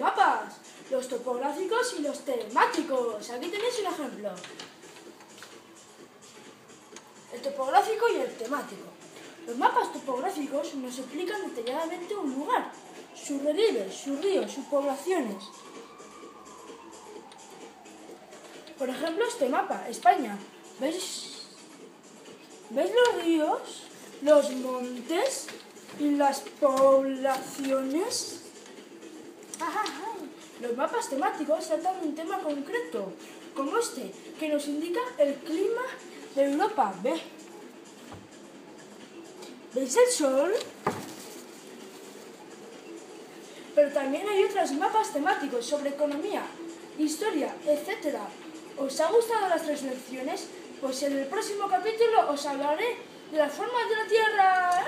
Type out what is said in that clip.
mapas, los topográficos y los temáticos. Aquí tenéis un ejemplo. El topográfico y el temático. Los mapas topográficos nos explican detalladamente un lugar, sus relieves, sus ríos, sus poblaciones. Por ejemplo, este mapa, España. ¿Veis los ríos, los montes y las poblaciones? Los mapas temáticos tratan de un tema concreto, como este, que nos indica el clima de Europa. ¿Veis el sol? Pero también hay otros mapas temáticos sobre economía, historia, etc. ¿Os ha gustado las 3 lecciones? Pues en el próximo capítulo os hablaré de las formas de la Tierra.